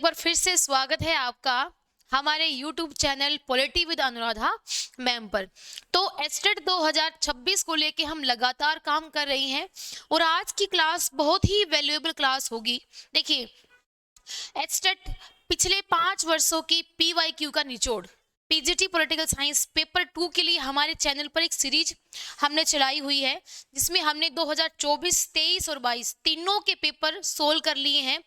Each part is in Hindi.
बार फिर से स्वागत है आपका हमारे YouTube channel polity with Anuradha ma'am पर। तो एस्टेट 2026 को लेके हम लगातार काम कर रही हैं और आज की क्लास बहुत ही वैल्यूएबल क्लास होगी। देखिए, एस्टेट पिछले 5 वर्षों की PYQ का निचोड़, पीजीटी पॉलिटिकल साइंस पेपर 2 के लिए हमारे चैनल पर एक सीरीज हमने चलाई हुई है जिसमें हमने 2024, 23 और 22 तीनों के पेपर सोल्व कर लिए हैं,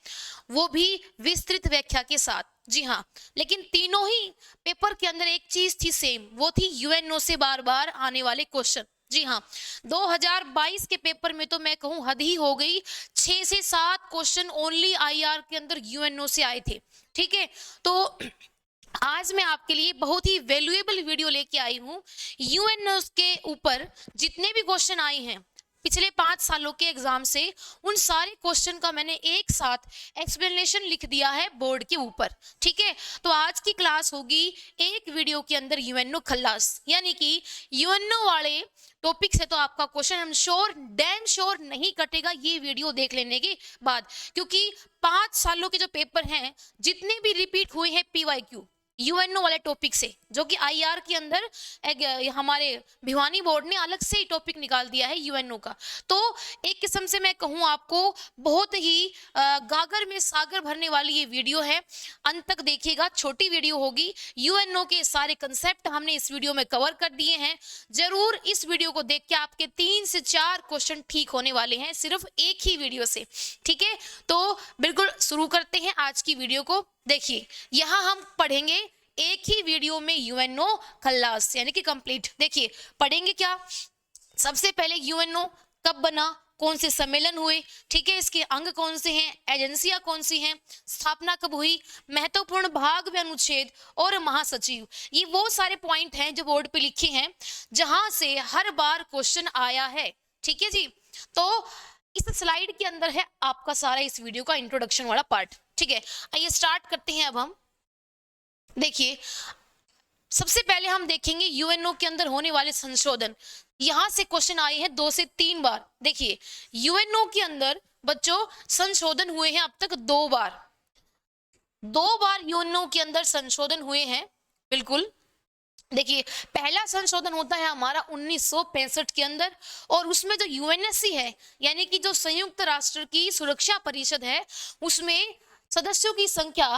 वो भी विस्तृत व्याख्या के साथ। जी हाँ, लेकिन तीनों ही पेपर के अंदर एक चीज थी सेम, वो थी यूएनओ से बार बार आने वाले क्वेश्चन। जी हाँ, 2022 के पेपर में तो मैं कहूँ हद ही हो गई, 6 से 7 क्वेश्चन ओनली आईआर के अंदर यूएनओ से आए थे। ठीक है, तो आज मैं आपके लिए बहुत ही वैल्यूएबल वीडियो लेके आई हूँ। यूएनओ के ऊपर जितने भी क्वेश्चन आए हैं पिछले 5 सालों के एग्जाम से, उन सारे क्वेश्चन का मैंने एक साथ एक्सप्लेनेशन लिख दिया है बोर्ड के ऊपर। ठीक है, तो आज की क्लास होगी एक वीडियो के अंदर यूएनओ खल्लास, यानी कि यूएनओ वाले टॉपिक से तो आपका क्वेश्चन हम श्योर डैम श्योर नहीं कटेगा ये वीडियो देख लेने के बाद, क्योंकि 5 सालों के जो पेपर हैं जितने भी रिपीट हुए हैं PYQ यूएनओ वाले टॉपिक से, जो कि आईआर के अंदर हमारे भिवानी बोर्ड ने अलग से ही टॉपिक निकाल दिया है यूएनओ का। तो एक किस्म से मैं कहूँ आपको बहुत ही गागर में सागर भरने वाली ये वीडियो है। अंत तक देखिएगा, छोटी वीडियो होगी। यूएनओ के सारे कंसेप्ट हमने इस वीडियो में कवर कर दिए हैं। जरूर इस वीडियो को देख के आपके 3 से 4 क्वेश्चन ठीक होने वाले हैं सिर्फ एक ही वीडियो से। ठीक है, तो बिल्कुल शुरू करते हैं आज की वीडियो को। देखिए, यहाँ हम पढ़ेंगे एक ही वीडियो में यूएनओ खल्लास यानी कि कंप्लीट। देखिए, पढ़ेंगे क्या, सबसे पहले यूएनओ कब बना, कौन से सम्मेलन हुए, ठीक है, इसके अंग कौन से हैं, एजेंसियां कौन सी हैं, स्थापना कब हुई, महत्वपूर्ण भाग व अनुच्छेद और महासचिव। ये वो सारे पॉइंट हैं जो बोर्ड पे लिखे हैं, जहां से हर बार क्वेश्चन आया है। ठीक है जी, तो इस स्लाइड के अंदर है आपका सारा इस वीडियो का इंट्रोडक्शन वाला पार्ट। ठीक है, आइए स्टार्ट करते हैं। अब हम देखिए, सबसे पहले हम देखेंगे यूएनओ के अंदर होने वाले संशोधन। यहां से क्वेश्चन आए हैं 2 से 3 बार। देखिए, यूएनओ के अंदर बच्चों संशोधन हुए हैं अब तक 2 बार। 2 बार यूएनओ के अंदर संशोधन हुए हैं। बिल्कुल, देखिए, पहला संशोधन होता है हमारा 1965 के अंदर, और उसमें जो यूएनएससी है यानी कि जो संयुक्त राष्ट्र की सुरक्षा परिषद है, उसमें सदस्यों की संख्या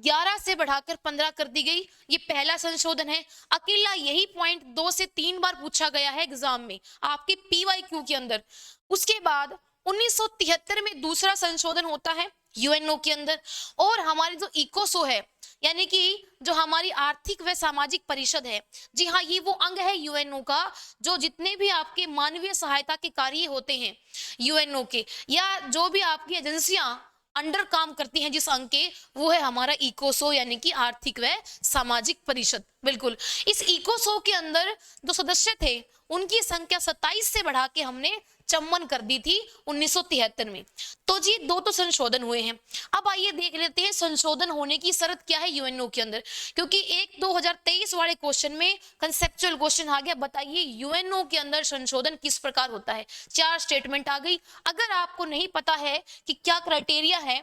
11 से बढ़ाकर 15 कर दी गई। ये पहला संशोधन है। अकेला यही पॉइंट 2 से 3 बार पूछा गया है एग्जाम में आपके PYQ के अंदर। उसके बाद 1973 में दूसरा संशोधन होता है यूएनओ के अंदर, और हमारी जो इकोसो है यानी कि जो हमारी आर्थिक व सामाजिक परिषद है, जी हाँ, ये वो अंग है यूएनओ का जो जितने भी आपके मानवीय सहायता के कार्य होते हैं यूएनओ के, या जो भी आपकी एजेंसियां अंडर काम करती हैं जिस अंग के, वो है हमारा इकोसो यानी कि आर्थिक व सामाजिक परिषद। बिल्कुल, इस इकोसो के अंदर जो सदस्य थे उनकी संख्या 27 से बढ़ा के हमने 54 कर दी थी 1973 में। तो जी 2 तो संशोधन हुए हैं। अब आइए देख लेते हैं संशोधन होने की शर्त क्या है यूएनओ के अंदर, क्योंकि एक 2023 वाले क्वेश्चन में कंसेप्चुअल क्वेश्चन आ गया, बताइए यूएनओ के अंदर संशोधन किस प्रकार होता है। 4 स्टेटमेंट आ गई। अगर आपको नहीं पता है कि क्या क्राइटेरिया है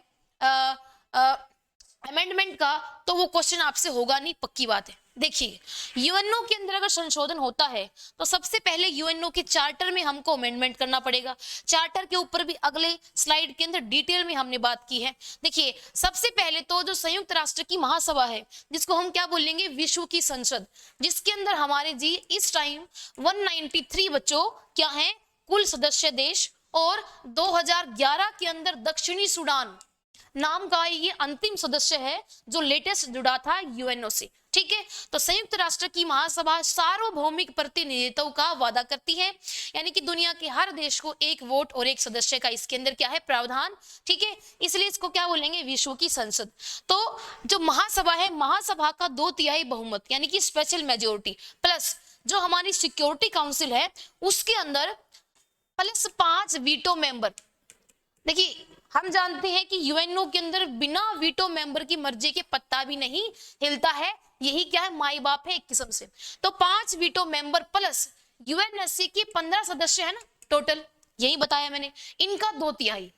अमेंडमेंट का, तो वो क्वेश्चन आपसे होगा नहीं, पक्की बात है। देखिए, यूएनओ के अंदर अगर संशोधन होता है तो सबसे पहले यूएनओ के चार्टर में हमको अमेंडमेंट करना पड़ेगा। चार्टर के ऊपर भी अगले स्लाइड के अंदर डिटेल में हमने बात की है। देखिए, सबसे पहले तो जो संयुक्त राष्ट्र की महासभा है, जिसको हम क्या बोलेंगे, विश्व की संसद, जिसके अंदर हमारे जी इस टाइम 193 बच्चों क्या है कुल सदस्य देश, और 2011 के अंदर दक्षिणी सूडान नाम का ये अंतिम सदस्य है जो लेटेस्ट जुड़ा था यूएनओ से। ठीक है, तो संयुक्त राष्ट्र की महासभा सार्वभौमिक प्रतिनिधित्व का वादा करती है, यानी कि दुनिया के हर देश को एक वोट और एक सदस्य का इसके अंदर क्या है प्रावधान। ठीक है, इसलिए इसको क्या बोलेंगे, विश्व की संसद। तो जो महासभा है, महासभा का 2/3 बहुमत यानी कि स्पेशल मेजोरिटी, प्लस जो हमारी सिक्योरिटी काउंसिल है उसके अंदर प्लस 5 वीटो मेंबर। देखिए, हम जानते हैं कि यूएनओ के अंदर बिना वीटो मेंबर की मर्जी के पत्ता भी नहीं हिलता है, यही क्या है, माई बाप है एक किस्म से। तो 5 वीटो मेंबर प्लस यूएनएससी के 15 सदस्य है ना टोटल, यही बताया मैंने, इनका 2/3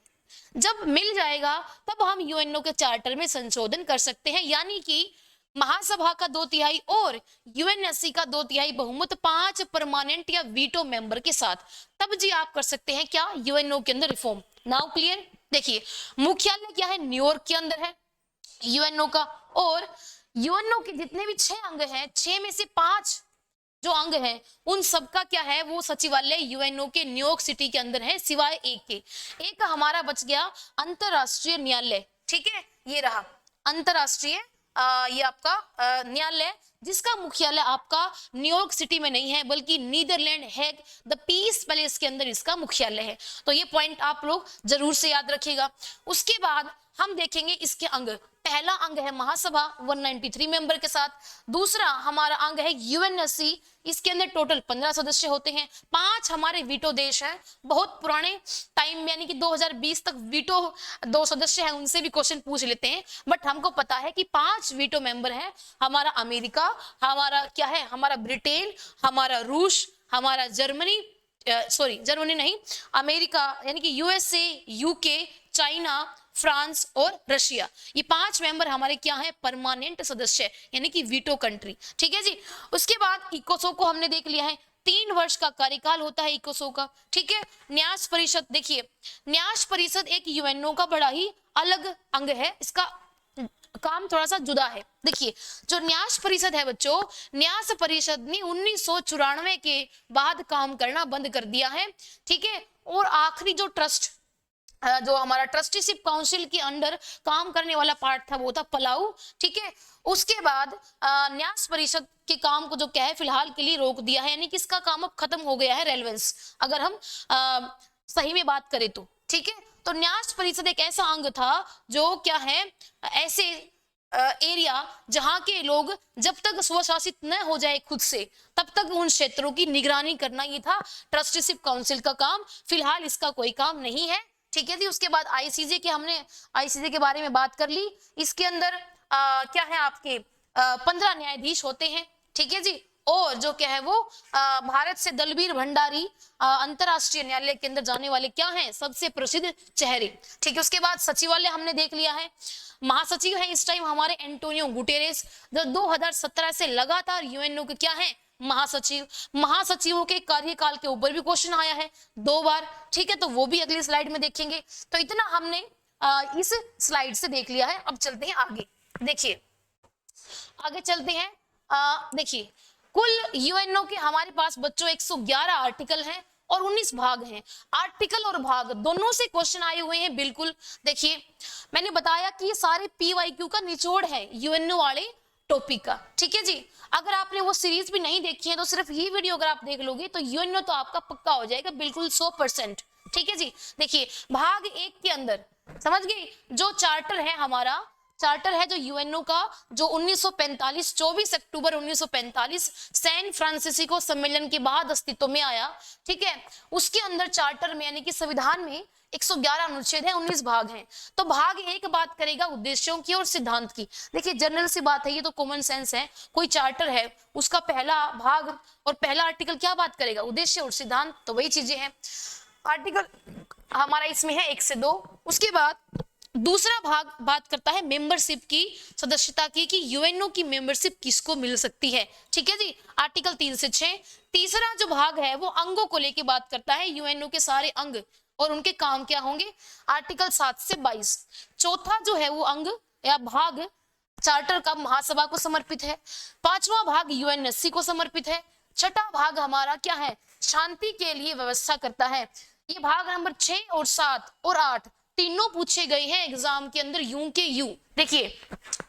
जब मिल जाएगा तब हम यूएनओ के चार्टर में संशोधन कर सकते हैं, यानी कि महासभा का 2/3 और यूएनएससी का 2/3 बहुमत 5 परमानेंट या वीटो मेंबर के साथ, तब जी आप कर सकते हैं क्या, यूएनओ के अंदर रिफॉर्म। Now clear. देखिए मुख्यालय क्या है, न्यूयॉर्क के अंदर है यूएनओ का, और यूएनओ के जितने भी 6 अंग हैं, 6 में से 5 जो अंग हैं उन सबका क्या है, वो सचिवालय यूएनओ के न्यूयॉर्क सिटी के अंदर है, सिवाय एक के। एक हमारा बच गया अंतरराष्ट्रीय न्यायालय, ठीक है, ये रहा अंतरराष्ट्रीय ये आपका न्यायालय, जिसका मुख्यालय आपका न्यूयॉर्क सिटी में नहीं है बल्कि Netherland Hague the Peace Palace के अंदर इसका मुख्यालय है। तो ये पॉइंट आप लोग जरूर से याद रखिएगा। उसके बाद हम देखेंगे इसके अंग। पहला अंग है महासभा 193 मेंबर के साथ। दूसरा हमारा अंग है यूएनएससी, इसके अंदर टोटल 15 सदस्य होते हैं। 5 हमारे वीटो देश हैं, बहुत पुराने टाइम यानी कि 2020 तक वीटो 2 सदस्य हैं, उनसे भी क्वेश्चन पूछ लेते हैं, बट हमको पता है कि 5 वीटो मेंबर हैं। हमारा अमेरिका, हमारा क्या है, हमारा ब्रिटेन, हमारा रूस, हमारा जर्मनी, सॉरी जर्मनी नहीं, अमेरिका यानी कि यूएसए, यूके, चाइना, फ्रांस और रशिया, ये 5 मेंबर हमारे क्या हैं, परमानेंट सदस्य यानी कि वीटो कंट्री। ठीक है जी। उसके बाद इकोसो को हमने देख लिया है, 3 वर्ष का कार्यकाल होता है इकोसो का। ठीक है। न्यास परिषद, देखिए न्यास परिषद एक यूएनओ का बड़ा ही अलग अंग है, इसका काम थोड़ा सा जुदा है। देखिए जो न्यास परिषद है बच्चों, न्यास परिषद ने 1994 के बाद काम करना बंद कर दिया है। ठीक है। और आखिरी जो ट्रस्ट, जो हमारा ट्रस्टीशिप काउंसिल के अंडर काम करने वाला पार्ट था वो था पलाऊ। ठीक है। उसके बाद न्यास परिषद के काम को जो क्या है फिलहाल के लिए रोक दिया है, यानी कि इसका काम अब खत्म हो गया है, रेलेवेंस अगर हम सही में बात करें तो। ठीक है। तो न्यास परिषद एक ऐसा अंग था जो क्या है, ऐसे एरिया जहां के लोग जब तक स्वशासित न हो जाए खुद से, तब तक उन क्षेत्रों की निगरानी करना, ये था ट्रस्टीशिप काउंसिल का काम। फिलहाल इसका कोई काम नहीं है। ठीक है जी। उसके बाद आईसीजे के, हमने आईसीजे के बारे में बात कर ली। इसके अंदर क्या है आपके 15 न्यायाधीश होते हैं। ठीक है जी। और जो क्या है वो भारत से दलबीर भंडारी अंतरराष्ट्रीय न्यायालय के अंदर जाने वाले क्या हैं, सबसे प्रसिद्ध चेहरे। ठीक है। उसके बाद सचिवालय हमने देख लिया है। महासचिव है इस टाइम हमारे एंटोनियो गुटेरेस, जो 2017 से लगातार यूएनओ के क्या है, महासचिव। महासचिवों के कार्यकाल के ऊपर भी क्वेश्चन आया है 2 बार। ठीक है। तो वो भी अगली स्लाइड में देखेंगे। तो इतना हमने इस स्लाइड से देख लिया है। अब चलते हैं आगे। देखिए आगे चलते हैं। देखिए कुल यूएनओ के हमारे पास बच्चों 111 आर्टिकल हैं और 19 भाग हैं। आर्टिकल और भाग दोनों से क्वेश्चन आए हुए हैं बिल्कुल। देखिए मैंने बताया कि ये सारे पीवाईक्यू का निचोड़ है यूएनओ वाले टॉपिक का। ठीक है जी। अगर आपने वो सीरीज भी नहीं देखी है तो सिर्फ ये वीडियो अगर आप देख लोगे तो यूएनओ तो आपका पक्का हो जाएगा बिल्कुल 100%। ठीक है जी। देखिए भाग 1 के अंदर समझ गए, जो चार्टर है हमारा, चार्टर है जो यूएनओ का, जो 1945 24 अक्टूबर 1945 सैन फ्रांसिस्को सम्मेलन के बाद अस्तित्व में आया। ठीक है। उसके अंदर चार्टर में यानी कि संविधान में 111 अनुच्छेद है, 19 भाग हैं। तो भाग 1 बात करेगा उद्देश्यों की और सिद्धांत की। देखिए जनरल सी बात है, ये तो कॉमन सेंस है। कोई चार्टर है उसका पहला भाग और पहला आर्टिकल क्या बात करेगा, उद्देश्य और सिद्धांत, तो वही चीजें हैं। आर्टिकल हमारा इसमें है 1 से 2। उसके बाद दूसरा भाग बात करता है मेंबरशिप की, सदस्यता की, कि यूएनओ की मेंबरशिप किसको मिल सकती है। ठीक है जी। आर्टिकल 3 से 6। तीसरा जो भाग है वो अंगों को लेके बात करता है, यूएनओ के सारे अंग और उनके काम क्या होंगे, आर्टिकल 7 से 22। चौथा जो है वो अंग या भाग चार्टर का महासभा को समर्पित है। 5वां भाग यूएनएससी को समर्पित है। 6ठा भाग हमारा क्या है, शांति के लिए व्यवस्था करता है। ये भाग नंबर 6 और 7 और 8 तीनों पूछे गए हैं एग्जाम के अंदर, यूं के यूं। देखिए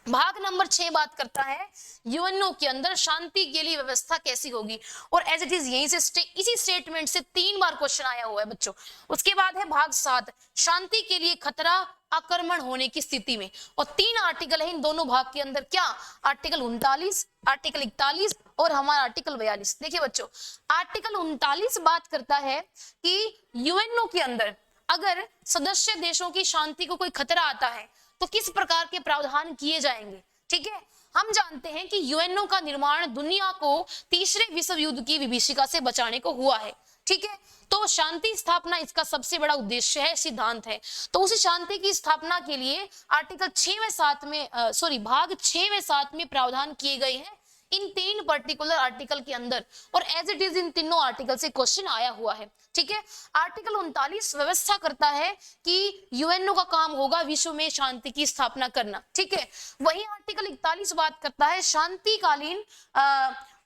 भाग नंबर 6 बात करता है यूएनओ के अंदर शांति के लिए व्यवस्था कैसी होगी, और एज इट इज यहीं से इसी स्टेटमेंट से 3 बार क्वेश्चन आया हुआ है बच्चों। उसके बाद है भाग 7, शांति के लिए खतरा आक्रमण होने की स्थिति में, और 3 आर्टिकल है इन दोनों भाग के अंदर, क्या, आर्टिकल 39, आर्टिकल 41 और हमारा आर्टिकल 42। देखिए बच्चों आर्टिकल 39 बात करता है कि यूएनओ के अंदर अगर सदस्य देशों की शांति को कोई खतरा आता है तो किस प्रकार के प्रावधान किए जाएंगे। ठीक है। हम जानते हैं कि यूएनओ का निर्माण दुनिया को तीसरे विश्व युद्ध की विभीषिका से बचाने को हुआ है। ठीक है। तो शांति स्थापना इसका सबसे बड़ा उद्देश्य है, सिद्धांत है। तो उस शांति की स्थापना के लिए आर्टिकल 6 में 7 में भाग 6 में 7 में प्रावधान किए गए हैं इन 3 पर्टिकुलर आर्टिकल के अंदर, और एज इट इज इन तीनों आर्टिकल से क्वेश्चन आया हुआ है। ठीक है। आर्टिकल 39 व्यवस्था करता है कि यूएनओ का काम होगा विश्व में शांति की स्थापना करना। ठीक है। वही आर्टिकल 41 बात करता है शांतिकालीन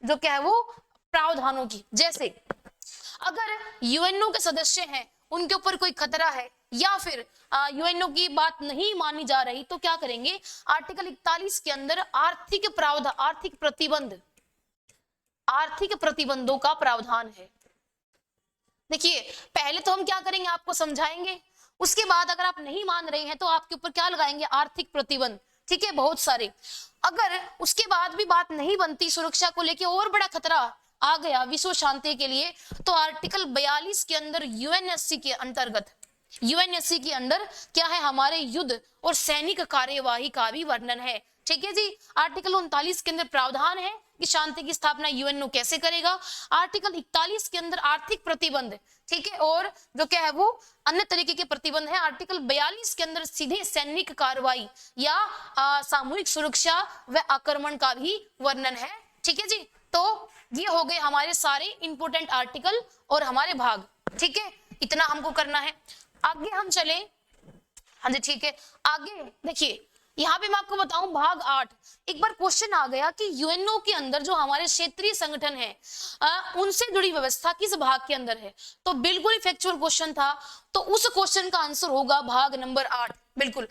जो क्या है वो प्रावधानों की, जैसे अगर यूएनओ के सदस्य हैं, उनके ऊपर कोई खतरा है या फिर यूएनओ की बात नहीं मानी जा रही, तो क्या करेंगे, आर्टिकल 41 के अंदर आर्थिक प्रावधान, आर्थिक प्रतिबंधों का प्रावधान है। देखिए, पहले तो हम क्या करेंगे, आपको समझाएंगे, उसके बाद अगर आप नहीं मान रहे हैं तो आपके ऊपर क्या लगाएंगे, आर्थिक प्रतिबंध। ठीक है, बहुत सारे। अगर उसके बाद भी बात नहीं बनती, सुरक्षा को लेकर और बड़ा खतरा आ गया विश्व शांति के लिए, तो आर्टिकल 42 के अंदर यूएनएससी के अंतर्गत, यूएनएससी के अंदर क्या है, हमारे युद्ध और सैनिक कार्यवाही का भी वर्णन है। ठीक है जी। आर्टिकल 39 के अंदर प्रावधान है कि शांति की स्थापना यूएनओ कैसे करेगा। आर्टिकल 41 के अंदर आर्थिक प्रतिबंध, ठीक है, और जो क्या है वो अन्य तरीके के प्रतिबंध है। आर्टिकल 42 के अंदर सीधे सैनिक कार्रवाई या सामूहिक सुरक्षा व आक्रमण का भी वर्णन है। ठीक है जी। तो ये हो गए हमारे सारे इंपोर्टेंट आर्टिकल और हमारे भाग। ठीक है, इतना हमको करना है। आगे हम चले। हाँ जी, ठीक है। आगे देखिए, यहाँ पे मैं आपको बताऊं भाग 8, एक बार क्वेश्चन आ गया कि यूएनओ के अंदर जो हमारे क्षेत्रीय संगठन है उनसे जुड़ी व्यवस्था किस भाग के अंदर है, तो बिल्कुल ही फैक्चुअल क्वेश्चन था। तो उस क्वेश्चन का आंसर होगा भाग नंबर 8। बिल्कुल,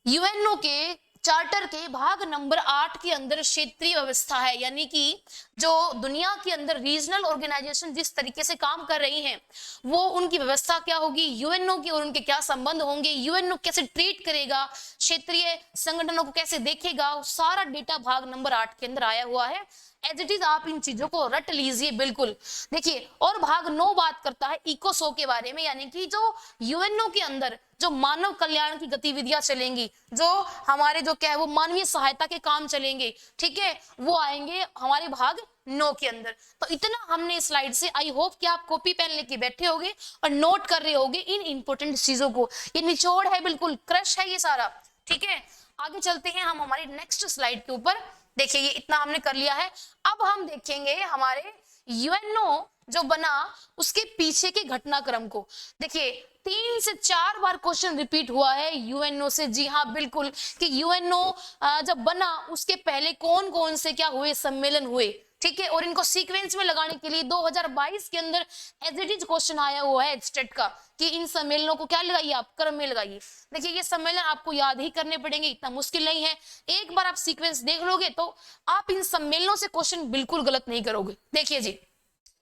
यूएनओ के चार्टर के भाग नंबर 8 के अंदर क्षेत्रीय व्यवस्था है, यानी कि जो दुनिया के अंदर रीजनल ऑर्गेनाइजेशन जिस तरीके से काम कर रही हैं, वो उनकी व्यवस्था क्या होगी, यूएनओ की, और उनके क्या संबंध होंगे, यूएनओ कैसे ट्रीट करेगा, क्षेत्रीय संगठनों को कैसे देखेगा, सारा डेटा भाग नंबर 8 के अंदर आया हुआ है। एज इट इज आप इन चीजों को रट लीजिए। बिल्कुल देखिए, और भाग 9 बात करता है इकोसो के बारे में, यानी कि जो यूएनओ के अंदर जो मानव कल्याण की गतिविधियां चलेंगी, जो हमारे जो क्या है वो मानवीय सहायता के काम चलेंगे, ठीक है, वो आएंगे हमारे भाग 9 के अंदर। तो इतना हमने स्लाइड से, आई होप कि आप कॉपी पेन लेके बैठे होगे और नोट कर रहे होगे इन इंपोर्टेंट चीजों को। ये निचोड़ है, बिल्कुल क्रश है ये सारा। ठीक है, आगे चलते हैं हम हमारी नेक्स्ट स्लाइड के ऊपर। देखिए, ये इतना हमने कर लिया है। अब हम देखेंगे हमारे यूएनओ जो बना उसके पीछे के घटनाक्रम को। देखिए, 3 से 4 बार क्वेश्चन रिपीट हुआ है यूएनओ से। जी हाँ, बिल्कुल, कि यूएनओ जब बना उसके पहले कौन कौन से क्या हुए, सम्मेलन हुए। ठीक है, और इनको सीक्वेंस में लगाने के लिए 2022 के अंदर एज इट इज क्वेश्चन आया हुआ है स्टेट का कि इन सम्मेलनों को क्या लगाइए आप, क्रम में लगाइए। देखिए, ये सम्मेलन आपको याद ही करने पड़ेंगे, इतना मुश्किल नहीं है। एक बार आप सीक्वेंस देख लोगे तो आप इन सम्मेलनों से क्वेश्चन बिल्कुल गलत नहीं करोगे। देखिए जी,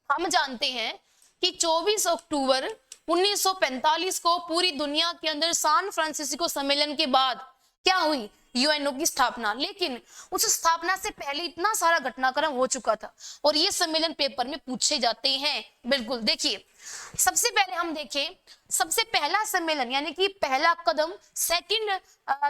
हम जानते हैं कि 24 अक्टूबर 1945 को पूरी दुनिया के अंदर सैन फ्रांसिस्को सम्मेलन के बाद क्या हुई, यूएनओ की स्थापना। लेकिन उस स्थापना से पहले इतना सारा घटनाक्रम हो चुका था और ये सम्मेलन पेपर में पूछे जाते हैं। बिल्कुल, देखिए, सबसे पहले हम देखें, सबसे पहला सम्मेलन यानी कि पहला कदम सेकंड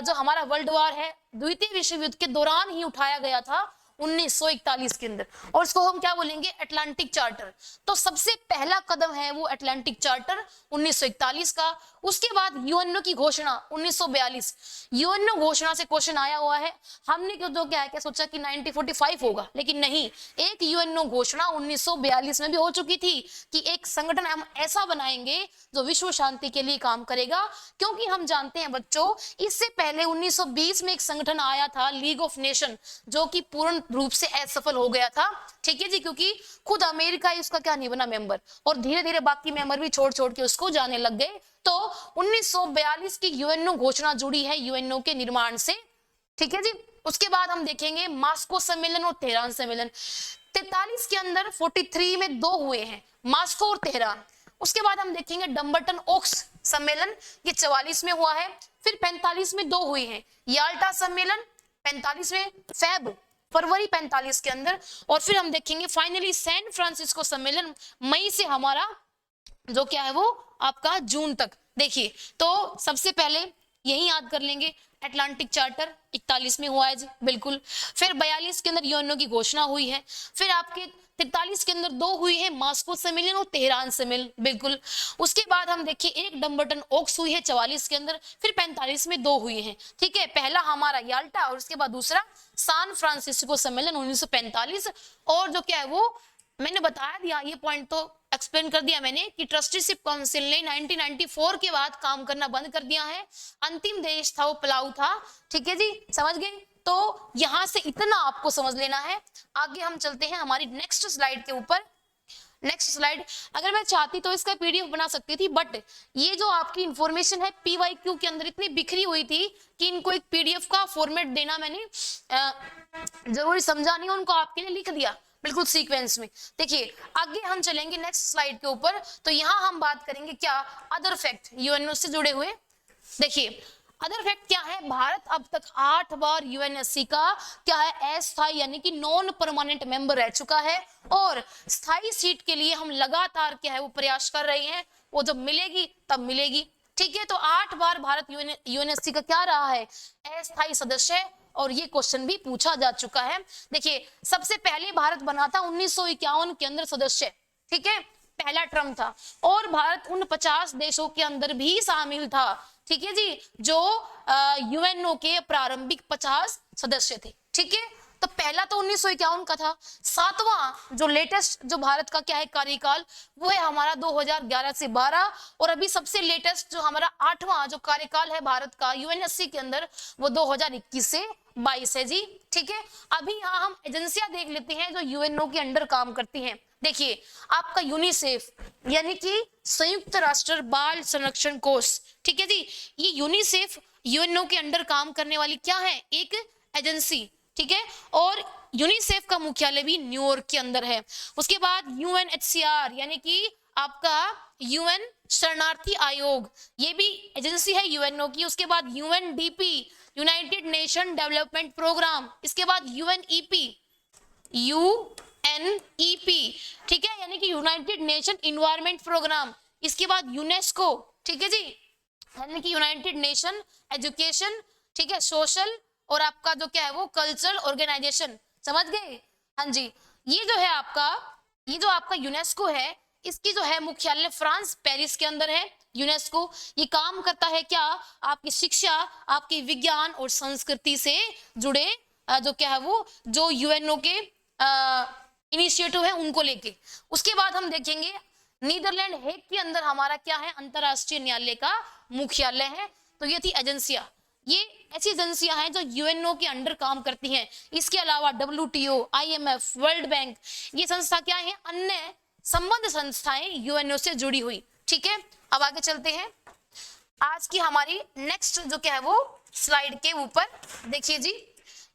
जो हमारा वर्ल्ड वॉर है, द्वितीय विश्व युद्ध के दौरान ही उठाया गया था 1941 के अंदर, और इसको हम क्या बोलेंगे, अटलांटिक चार्टर। तो सबसे पहला कदम है वो अटलांटिक चार्टर 1941 का। उसके बाद यूएनओ की घोषणा 1942, यूएनओ घोषणा से क्वेश्चन आया हुआ है। हमने क्यों तो क्या है, क्या सोचा कि 1945 होगा, लेकिन नहीं, एक यूएनओ घोषणा 1942 में भी हो चुकी थी कि एक संगठन हम ऐसा बनाएंगे जो विश्व शांति के लिए काम करेगा। क्योंकि हम जानते हैं बच्चों, इससे पहले 1920 में एक संगठन आया था, लीग ऑफ नेशन, जो कि पूर्ण रूप से असफल हो गया था। ठीक है जी, क्योंकि खुद अमेरिका इसका क्या नहीं बना मेंबर, और धीरे धीरे बाकी मेंबर भी छोड़ छोड़ के उसको जाने लग गए। तो 1942 की यूएनओ घोषणा जुड़ी है यूएनओ के निर्माण से। ठीक है जी, उसके बाद हम देखेंगे मॉस्को सम्मेलन और तेहरान सम्मेलन। 43 के अंदर 43 में 2 हुए हैं, मॉस्को और तेहरान। उसके बाद हम देखेंगे डम्बरटन ओक्स सम्मेलन, ये 44 में हुआ है। फिर 45 में 2 हुए हैं, याल्टा सम्मेलन 45 में, फरवरी 45 के अंदर। और फिर हम देखेंगे फाइनली सैन फ्रांसिस्को सम्मेलन, मई से हमारा जो क्या है वो आपका जून तक। देखिए, तो सबसे पहले यही याद कर लेंगे, अटलांटिक चार्टर 41 में हुआ है जी, बिल्कुल। फिर 42 के अंदर यूएनओ की घोषणा हुई है। फिर आपके 43 के अंदर 2 हुई है, मॉस्को सम्मेलन और तेहरान सम्मेलन, बिल्कुल। उसके बाद हम देखिए एक डम्बरटन ओक्स हुई है 44 के अंदर, फिर 45 में 2 हुई है, ठीक है। पहला हमारा याल्टा और उसके बाद दूसरा सान फ्रांसिस्को सम्मेलन 1945। और जो क्या है वो मैंने बता दिया, ये पॉइंट तो एक्सप्लेन कर दिया मैंने कि ट्रस्टीशिप काउंसिल ने 1994 के बाद काम करना बंद कर दिया है। अंतिम देश था वो पलाऊ था, ठीक है जी, समझ गए। तो यहां से इतना आपको समझ लेना है। आगे हम चलते हैं हमारी नेक्स्ट स्लाइड के ऊपर। नेक्स्ट स्लाइड, अगर मैं चाहती तो इसका पीडीएफ बना सकती थी, बट ये जो आपकी इंफॉर्मेशन है पीवाईक्यू के अंदर इतनी बिखरी हुई थी कि इनको एक पीडीएफ का फॉर्मेट देना मैंने जरूरी समझा नहीं, उनको आपके लिए लिख दिया बिल्कुल सीक्वेंस में। देखिए आगे हम चलेंगे नेक्स्ट स्लाइड के ऊपर, तो यहाँ हम बात करेंगे क्या, अदर फैक्ट यूएनओ से जुड़े हुए। देखिए अदर फैक्ट क्या है, भारत अब तक 8 बार यूएनएससी का क्या है, अस्थायी यानी कि नॉन परमानेंट मेंबर रह चुका है। और स्थायी सीट के लिए हम लगातार क्या है वो प्रयास कर रहे हैं, वो जब मिलेगी तब मिलेगी, ठीक है। तो 8 बार भारत यूएनएससी का क्या रहा है, अस्थायी सदस्य, और ये क्वेश्चन भी पूछा जा चुका है। देखिए सबसे पहले भारत बना था 1951 के अंदर सदस्य, ठीक है, पहला टर्म था। और भारत उन 50 देशों के अंदर भी शामिल था, ठीक है जी, जो यूएनओ के प्रारंभिक 50 सदस्य थे, ठीक है। तो पहला तो 1951 का था। 7वां जो लेटेस्ट जो भारत का क्या है कार्यकाल, वो है हमारा 2011 से 12। और अभी सबसे लेटेस्ट जो हमारा 8वां जो कार्यकाल है भारत का यूएनएससी के अंदर, वो 2021 से 22 है जी, ठीक है। अभी यहाँ हम एजेंसियां देख लेते हैं जो यूएनओ के अंडर काम करती हैं। देखिए आपका यूनिसेफ यानी कि संयुक्त राष्ट्र बाल संरक्षण कोष, ठीक है जी, ये यूनिसेफ यूएनओ के अंडर काम करने वाली क्या है, एक एजेंसी, ठीक है। और यूनिसेफ का मुख्यालय भी न्यूयॉर्क के अंदर है। उसके बाद यूएनएचसीआर यानी कि आपका यूएन शरणार्थी आयोग, ये भी एजेंसी है यूएनओ की। उसके बाद UNDP United Nation Development Programme, इसके बाद यूएनईपी ठीक है, यानी कि यूनाइटेड नेशन इन्वायरमेंट प्रोग्राम। इसके बाद यूनेस्को, ठीक है जी, यानी कि यूनाइटेड नेशन एजुकेशन, ठीक है, सोशल और आपका जो क्या है वो कल्चरल ऑर्गेनाइजेशन, समझ गए, हाँ जी। ये जो है आपका, ये जो आपका यूनेस्को है, इसकी जो है मुख्यालय फ्रांस पेरिस के अंदर है। यूनेस्को ये काम करता है क्या, आपकी शिक्षा, आपकी विज्ञान और संस्कृति से जुड़े जो क्या है वो जो यूएनओ के इनिशिएटिव है उनको लेके। उसके बाद हम देखेंगे नीदरलैंड हेग के अंदर हमारा क्या है, अंतरराष्ट्रीय न्यायालय का मुख्यालय है। तो ये थी एजेंसियां, ये ऐसी एजेंसियां हैं जो यूएनओ के अंडर काम करती हैं। इसके अलावा डब्ल्यूटीओ, आईएमएफ, वर्ल्ड बैंक, ये संस्था क्या है, अन्य संबद्ध संस्थाएं यूएनओ से जुड़ी हुई, ठीक है। अब आगे चलते हैं आज की हमारी नेक्स्ट जो क्या है वो स्लाइड के ऊपर। देखिए जी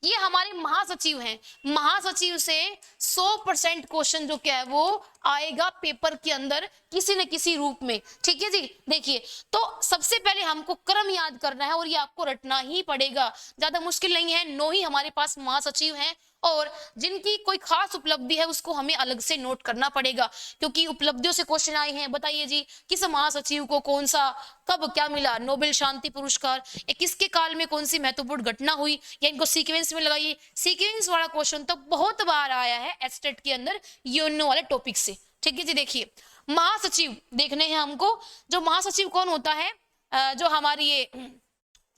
ये हमारे महासचिव हैं, महासचिव से 100% क्वेश्चन जो क्या है वो आएगा पेपर के अंदर किसी न किसी रूप में, ठीक है जी। देखिए तो सबसे पहले हमको क्रम याद करना है और ये आपको रटना ही पड़ेगा, ज्यादा मुश्किल नहीं है। 9 ही हमारे पास महासचिव हैं और जिनकी कोई खास उपलब्धि है उसको हमें अलग से नोट करना पड़ेगा, क्योंकि उपलब्धियों से क्वेश्चन आए हैं। बताइए जी किस महासचिव को कौन सा कब क्या मिला, नोबेल शांति पुरस्कार, या किसके काल में कौन सी महत्वपूर्ण घटना हुई, या इनको सीक्वेंस में लगाइए। सीक्वेंस वाला क्वेश्चन तो बहुत बार आया है एस्टेट के अंदर यूएनओ वाले टॉपिक से, ठीक है जी। देखिए महासचिव देखने हैं हमको, जो महासचिव कौन होता है, जो हमारी ये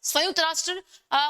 संयुक्त राष्ट्र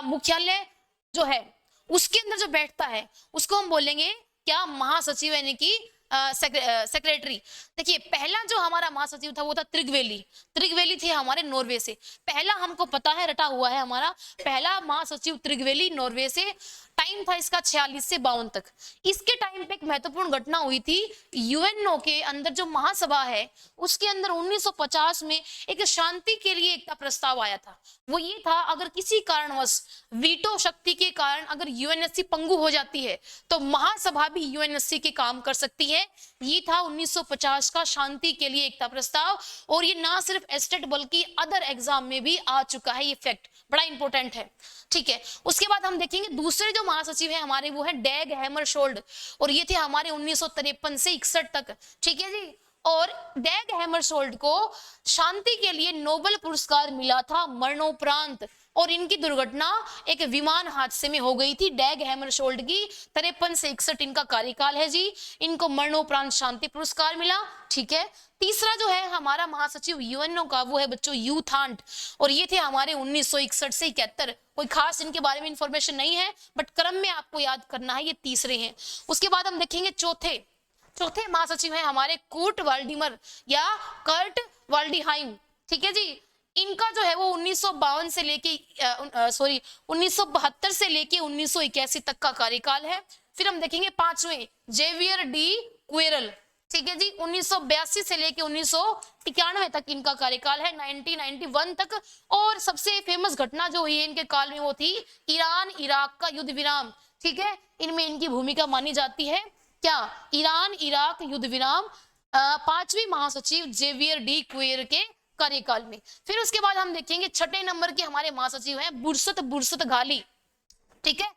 मुख्यालय जो है उसके अंदर जो बैठता है उसको हम बोलेंगे क्या, महासचिव, यानी कि सेक्रेटरी। देखिए पहला जो हमारा महासचिव था वो था त्रिगवेली थे हमारे नॉर्वे से। पहला हमको पता है, रटा हुआ है, हमारा पहला महासचिव त्रिगवेली नॉर्वे से। टाइम था इसका 46 से 52 तक। इसके टाइम पे एक महत्वपूर्ण घटना हुई थी, यूएनओ के अंदर जो महासभा है उसके अंदर 1950 में एक शांति के लिए एक प्रस्ताव आया था। वो ये था अगर किसी कारणवश वीटो शक्ति के कारण अगर यूएनएससी पंगु हो जाती है तो महासभा भी यूएनएससी के काम कर सकती है। ये था 1950 का शांति के लिए एकता प्रस्ताव, और ये ना सिर्फ एस्टेट बल्कि अदर एग्जाम में भी आ चुका है। ये फैक्ट बड़ा इंपॉर्टेंट है, ठीक है। उसके बाद हम देखेंगे दूसरे जो महासचिव है हमारे वो है डैग हैमरशोल्ड, और ये थे हमारे 1953 से 61 तक, ठीक है जी। और डैग हैमरशोल्ड को शांति के लिए नोबेल पुरस्कार मिला था मरणोपरांत, और इनकी दुर्घटना एक विमान हादसे में हो गई थी। डैग हैमरशोल्ड की 53 से 61 इनका कार्यकाल है जी, इनको मरणोपरांत शांति पुरस्कार मिला। ठीक है, तीसरा जो है हमारा महासचिव यूएनओ का, वो है बच्चों यू थांट, और ये थे हमारे 1961 से 71। कोई खास इनके बारे में इंफॉर्मेशन नहीं है, बट क्रम में आपको याद करना है, ये तीसरे हैं। उसके बाद हम देखेंगे चौथे महासचिव हैं हमारे कूर्ट वाल्डीमर या कर्ट वाल्डीहाइम। ठीक है जी, इनका जो है वो 1952 से लेके 1972 से लेके 1981 तक का कार्यकाल है। फिर हम देखेंगे पांचवें जेवियर डी क्वेरल। ठीक है जी, 1982 से लेके 1991 तक इनका कार्यकाल है, 1991 तक। और सबसे फेमस घटना जो हुई है इनके काल में वो थी ईरान इराक का युद्ध विराम। ठीक है, इनमें इनकी भूमिका मानी जाती है क्या, ईरान इराक युद्ध विराम, पांचवी महासचिव जेवियर डी क्वेर के कार्यकाल में। फिर उसके बाद हम देखेंगे छठे नंबर के हमारे महासचिव हैं बुरसत घाली। ठीक है,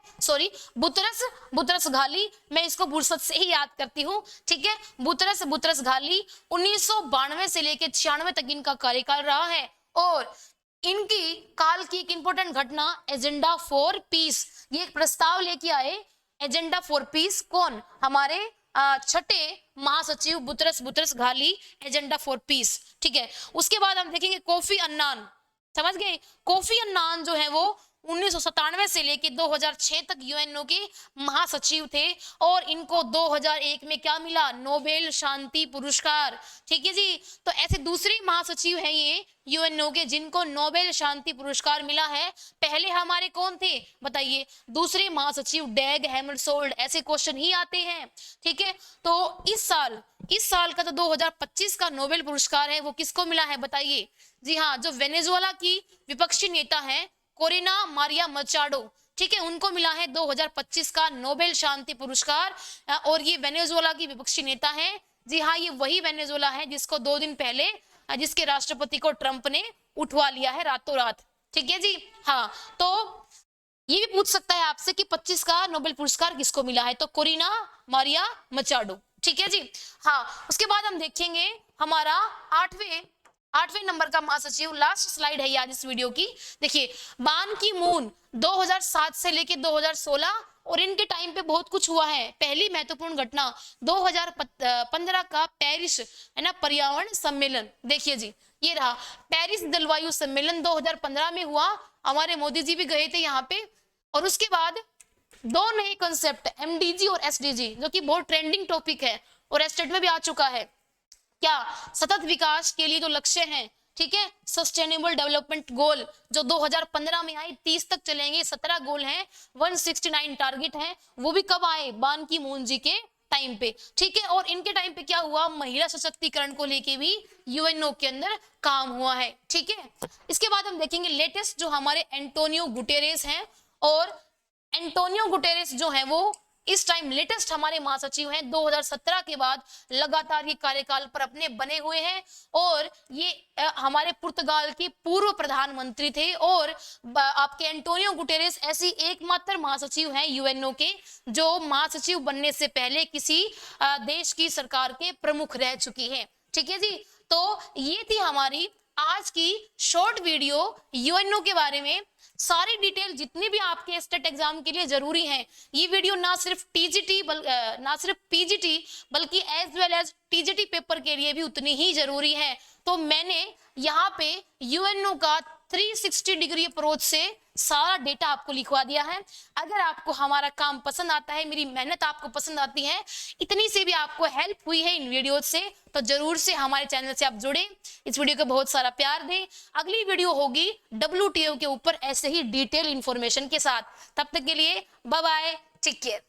बुतरस घाली, मैं इसको बुरसत से ही याद करती हूँ। ठीक है, बुतरस घाली 1992 से लेकर 96 तक इनका कार्यकाल रहा है। और इनकी काल की एक इंपॉर्टेंट घटना एजेंडा फॉर पीस, ये एक प्रस्ताव लेके आए एजेंडा फॉर पीस। कौन, हमारे छठे महासचिव Boutros Ghali, agenda for piece. ठीक है, उसके बाद हम देखेंगे कोफी अन्नान। समझ गए, कोफी अन्नान जो है वो 1997 से लेकर 2006 तक यूएनओ के महासचिव थे, और इनको 2001 में क्या मिला, नोबेल शांति पुरस्कार। ठीक है जी, तो ऐसे दूसरे महासचिव हैं ये यूएनओ के जिनको नोबेल शांति पुरस्कार मिला है। पहले हमारे कौन थे बताइए, दूसरे महासचिव डैग हैमरशोल्ड। ऐसे क्वेश्चन ही आते हैं। ठीक है, तो इस साल का जो 2025 का नोबेल पुरस्कार है वो किसको मिला है बताइए। जी हाँ, जो वेनेजुएला की विपक्षी नेता है कोरिना मारिया मचाडो। ठीक है, उनको मिला है 2025 का नोबेल शांति पुरस्कार। और ये वेनेजुएला की विपक्षी नेता है। जी हाँ, ये वही वेनेजुएला है जिसको 2 दिन पहले जिसके राष्ट्रपति को ट्रंप ने उठवा लिया है रातों रात। ठीक है जी, हाँ, तो ये भी पूछ सकता है आपसे कि 25 का नोबेल पुरस्कार किसको मिला है, तो कोरिना मारिया मचाडो। ठीक है जी, हाँ। उसके बाद हम देखेंगे हमारा आठवें नंबर का महासचिव, लास्ट स्लाइड है आज इस वीडियो की। देखिए, बान की मून 2007 से लेके 2016, और इनके टाइम पे बहुत कुछ हुआ है। पहली महत्वपूर्ण घटना 2015 का पेरिस है ना पर्यावरण सम्मेलन। देखिए जी, ये रहा पेरिस जलवायु सम्मेलन 2015 में हुआ, हमारे मोदी जी भी गए थे यहाँ पे। और उसके बाद 2 नए कॉन्सेप्ट एमडीजी और एसडीजी, जो कि बहुत ट्रेंडिंग टॉपिक है और एस्टेट में भी आ चुका है। क्या, सतत विकास के लिए जो लक्ष्य हैं, ठीक है, सस्टेनेबल डेवलपमेंट गोल जो 2015 में आए 30 तक चलेंगे, 17 गोल हैं, 169 टारगेट हैं। वो भी कब आए, बान की मून जी के टाइम पे। ठीक है, और इनके टाइम पे क्या हुआ, महिला सशक्तिकरण को लेके भी यूएनओ के अंदर काम हुआ है। ठीक है, इसके बाद हम देखेंगे लेटेस्ट जो हमारे एंटोनियो गुटेरेस हैं, और एंटोनियो गुटेरेस जो है वो इस टाइम लेटेस्ट हमारे महासचिव हैं। 2017 के बाद लगातार ये कार्यकाल पर अपने बने हुए हैं, और ये हमारे पुर्तगाल के पूर्व प्रधानमंत्री थे। और आपके एंटोनियो गुटेरेस ऐसी एकमात्र महासचिव हैं यूएनओ के जो महासचिव बनने से पहले किसी देश की सरकार के प्रमुख रह चुकी हैं। ठीक है जी, तो ये थी हमारी आज की शॉर्ट वीडियो यूएनओ के बारे में। सारी डिटेल जितनी भी आपके स्टेट एग्जाम के लिए जरूरी है, ये वीडियो ना सिर्फ पीजीटी बल्कि as well as TGT paper के लिए भी उतनी ही जरूरी है। तो मैंने यहाँ पे यूएनओ का 360 डिग्री अप्रोच से सारा डेटा आपको लिखवा दिया है। अगर आपको हमारा काम पसंद आता है, मेरी मेहनत आपको पसंद आती है, इतनी सी भी आपको हेल्प हुई है इन वीडियो से, तो जरूर से हमारे चैनल से आप जुड़े, इस वीडियो को बहुत सारा प्यार दें। अगली वीडियो होगी WTO के ऊपर ऐसे ही डिटेल इंफॉर्मेशन के साथ। तब तक के लिए बाय बाय, टेक केयर।